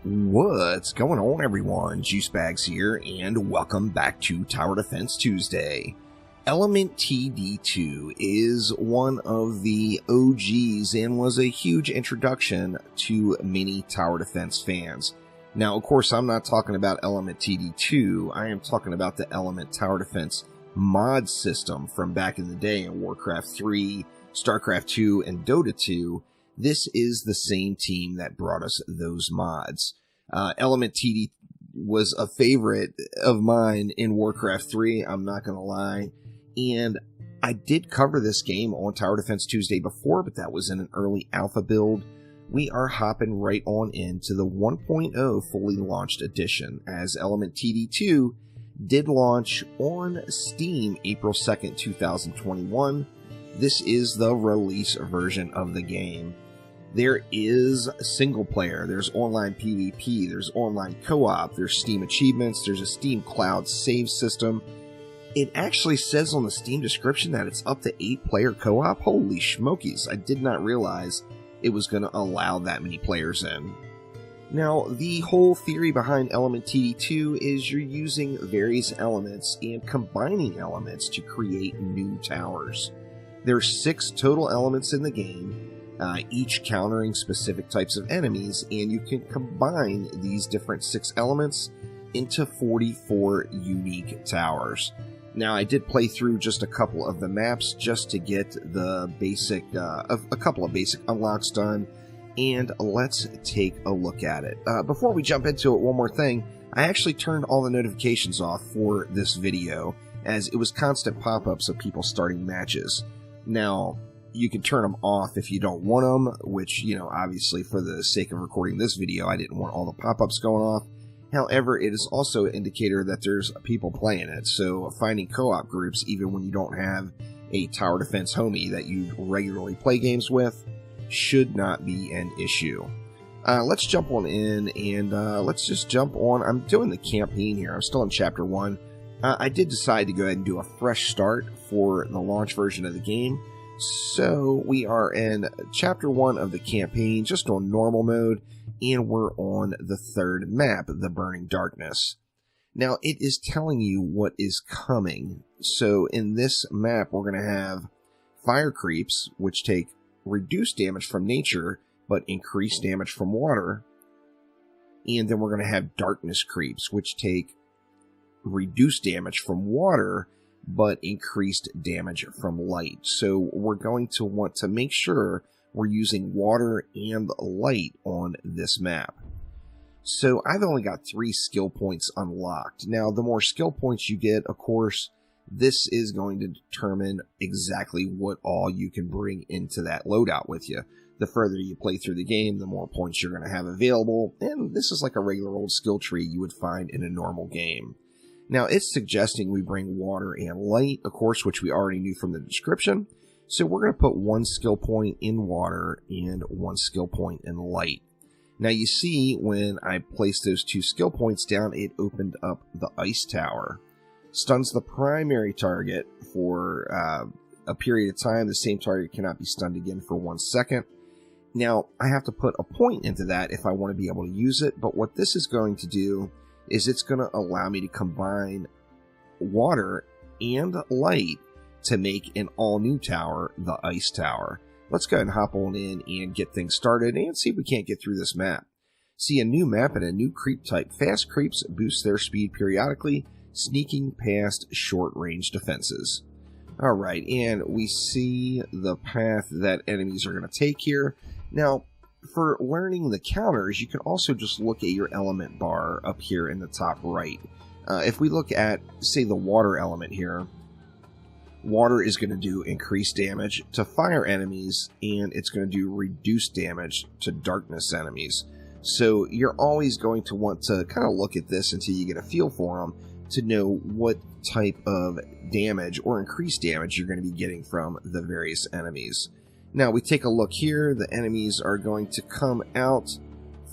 What's going on, everyone? Juicebags here, and welcome back to Tower Defense Tuesday. Element TD2 is one of the OGs and was a huge introduction to many Tower Defense fans. Now, of course, I'm not talking about Element TD2, I am talking about the Element Tower Defense mod system from back in the day in Warcraft 3, StarCraft 2, and Dota 2. This is the same team that brought us those mods. Element TD was a favorite of mine in Warcraft 3, I'm not going to lie. And I did cover this game on Tower Defense Tuesday before, but that was in an early alpha build. We are hopping right on into the 1.0 fully launched edition, as Element TD2 did launch on Steam April 2nd, 2021. This is the release version of the game. There is single player, there's online PvP, there's online co-op, there's Steam achievements, there's a Steam cloud save system. It actually says on the Steam description that it's up to 8-player co-op. Holy schmokies, I did not realize it was going to allow that many players in. Now, the whole theory behind Element TD2 is you're using various elements and combining elements to create new towers. There's 6 total elements in the game, each countering specific types of enemies, and you can combine these different 6 elements into 44 unique towers. Now, I did play through just a couple of the maps just to get the basic, a couple of basic unlocks done, and let's take a look at it. Before we jump into it, one more thing. I actually turned all the notifications off for this video, as it was constant pop-ups of people starting matches. Now, you can turn them off if you don't want them, which, you know, obviously for the sake of recording this video, I didn't want all the pop-ups going off. However, it is also an indicator that there's people playing it, so finding co-op groups, even when you don't have a Tower Defense homie that you regularly play games with, should not be an issue. Let's jump on in, and let's just jump on. I'm doing the campaign here. I'm still in Chapter 1. I did decide to go ahead and do a fresh start for the launch version of the game. So we are in Chapter 1 of the campaign, just on normal mode, and we're on the 3rd map, the Burning Darkness. Now, it is telling you what is coming. So in this map, we're going to have fire creeps, which take reduced damage from nature, but increased damage from water. And then we're going to have darkness creeps, which take reduced damage from water, but increased damage from light. So we're going to want to make sure we're using water and light on this map. So I've only got 3 skill points unlocked. Now, the more skill points you get, of course, this is going to determine exactly what all you can bring into that loadout with you. The further you play through the game, the more points you're going to have available, and this is like a regular old skill tree you would find in a normal game. Now, it's suggesting we bring water and light, of course, which we already knew from the description. So we're going to put 1 skill point in water and 1 skill point in light. Now, you see, when I placed those 2 skill points down, it opened up the ice tower. Stuns the primary target for a period of time. The same target cannot be stunned again for 1 second. Now, I have to put a point into that if I want to be able to use it, but what this is going to do is it's going to allow me to combine water and light to make an all-new tower, the Ice Tower. Let's go ahead and hop on in and get things started and see if we can't get through this map. See a new map and a new creep type. Fast creeps boost their speed periodically, sneaking past short-range defenses. Alright, and we see the path that enemies are going to take here. Now, for learning the counters, you can also just look at your element bar up here in the top right. If we look at, say, the water element here, water is going to do increased damage to fire enemies, and it's going to do reduced damage to darkness enemies. So you're always going to want to kind of look at this until you get a feel for them to know what type of damage or increased damage you're going to be getting from the various enemies. Now, we take a look here. The enemies are going to come out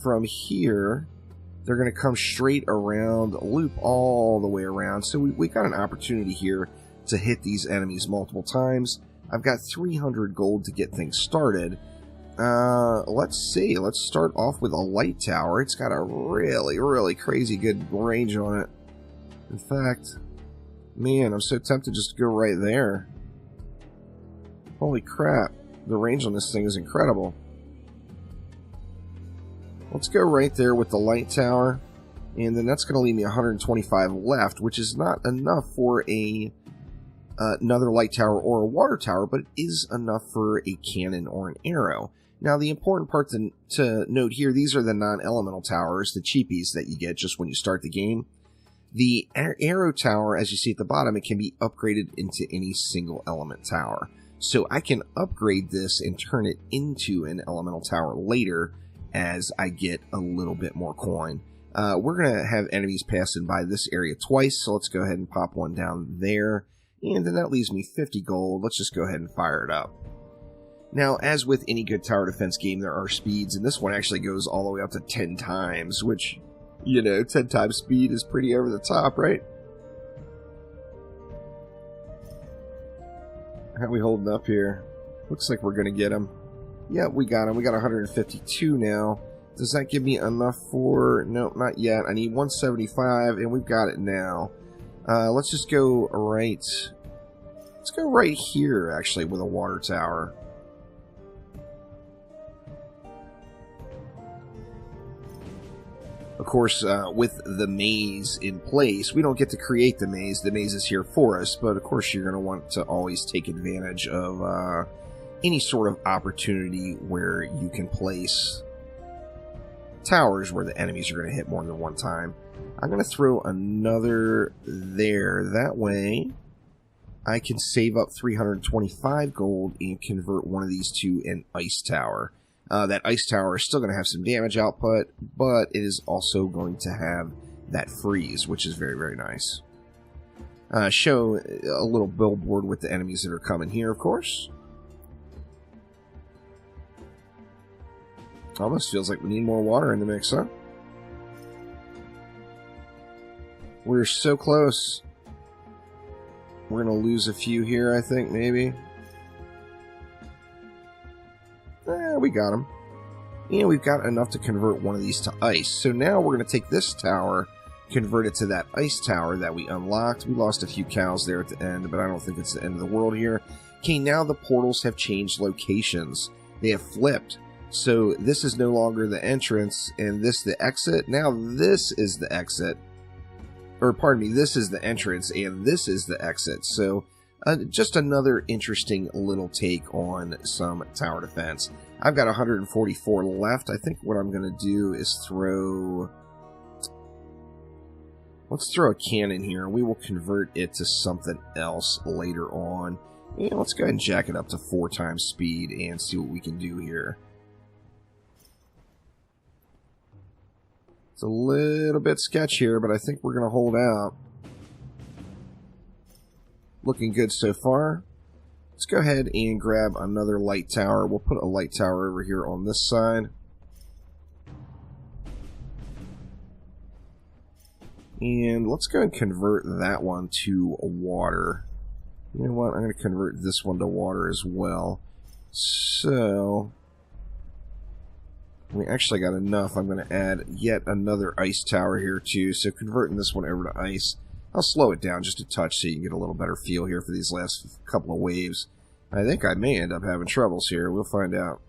from here. They're going to come straight around, loop all the way around. So we got an opportunity here to hit these enemies multiple times. I've got 300 gold to get things started. Let's see. Let's start off with a light tower. It's got a really, really crazy good range on it. In fact, man, I'm so tempted just to go right there. Holy crap. The range on this thing is incredible. Let's go right there with the light tower. And then that's going to leave me 125 left, which is not enough for another light tower or a water tower, but it is enough for a cannon or an arrow. Now, the important part to note here, these are the non-elemental towers, the cheapies that you get just when you start the game. The arrow tower, as you see at the bottom, it can be upgraded into any single element tower. So I can upgrade this and turn it into an elemental tower later as I get a little bit more coin. We're going to have enemies passing by this area twice, so let's go ahead and pop one down there. And then that leaves me 50 gold. Let's just go ahead and fire it up. Now, as with any good tower defense game, there are speeds, and this one actually goes all the way up to 10 times, which, you know, 10 times speed is pretty over the top, right? How are we holding up here? Looks like we're going to get him. Yeah, we got him. We got 152 now. Does that give me enough for... Nope, not yet. I need 175, and we've got it now. Let's just go right... Let's go right here, actually, with a water tower. Of course, with the maze in place, we don't get to create the maze. The maze is here for us, but of course you're going to want to always take advantage of any sort of opportunity where you can place towers where the enemies are going to hit more than one time. I'm going to throw another there. That way, I can save up 325 gold and convert one of these to an ice tower. That ice tower is still going to have some damage output, but it is also going to have that freeze, which is very, very nice. Show a little billboard with the enemies that are coming here, of course. Almost feels like we need more water in the mix, huh? We're so close. We're going to lose a few here, I think, maybe. We got him. And we've got enough to convert one of these to ice. So now we're going to take this tower, convert it to that ice tower that we unlocked. We lost a few cows there at the end, but I don't think it's the end of the world here. Okay, now the portals have changed locations. They have flipped. So this is no longer the entrance, and this the exit. Now this is the exit. Or pardon me, this is the entrance, and this is the exit. So just another interesting little take on some tower defense. I've got 144 left. I think what I'm going to do is throw... Let's throw a cannon here. We will convert it to something else later on. And let's go ahead and jack it up to 4 times speed and see what we can do here. It's a little bit sketchy here, but I think we're going to hold out. Looking good so far. Let's go ahead and grab another light tower. We'll put a light tower over here on this side. And let's go and convert that one to water. You know what? I'm going to convert this one to water as well. So we actually got enough. I'm going to add yet another ice tower here too. So converting this one over to ice. I'll slow it down just a touch so you can get a little better feel here for these last couple of waves. I think I may end up having troubles here. We'll find out.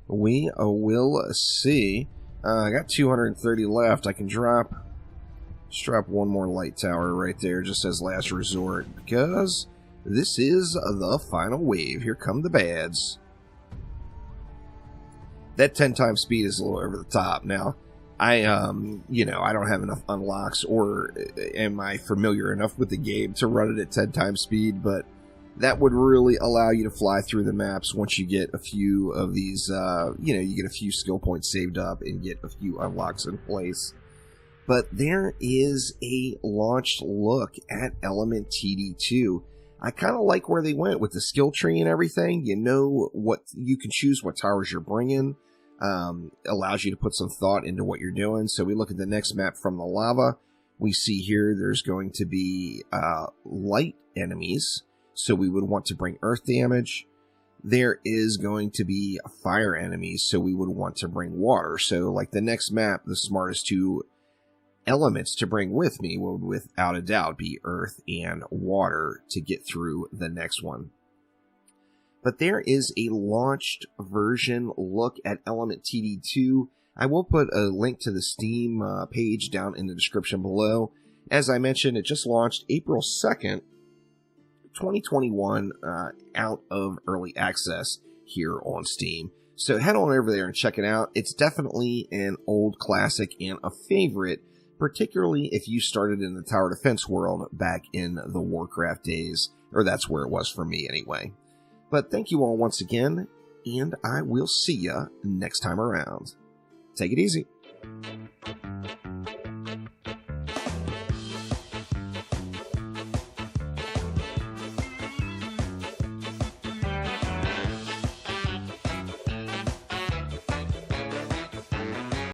We will see. I got 230 left. I can drop one more light tower right there just as last resort, because this is the final wave. Here come the bads. That 10 times speed is a little over the top. Now, you know, I don't have enough unlocks, or am I familiar enough with the game to run it at 10 times speed, but that would really allow you to fly through the maps once you get a few of these, you know, you get a few skill points saved up and get a few unlocks in place. But there is a launched look at Element TD2. I kind of like where they went with the skill tree and everything. You know what, you can choose what towers you're bringing. Allows you to put some thought into what you're doing. So we look at the next map from the lava. We see here there's going to be light enemies. So we would want to bring earth damage. there is going to be fire enemies, so we would want to bring water. So like the next map, the smartest two elements to bring with me would without a doubt be earth and water to get through the next one. But there is a launched version look at Element TD2. I will put a link to the Steam page down in the description below. As I mentioned, it just launched April 2nd, 2021, out of early access here on Steam. So head on over there and check it out. It's definitely an old classic and a favorite, particularly if you started in the tower defense world back in the Warcraft days, or that's where it was for me anyway. But thank you all once again, and I will see ya next time around. Take it easy.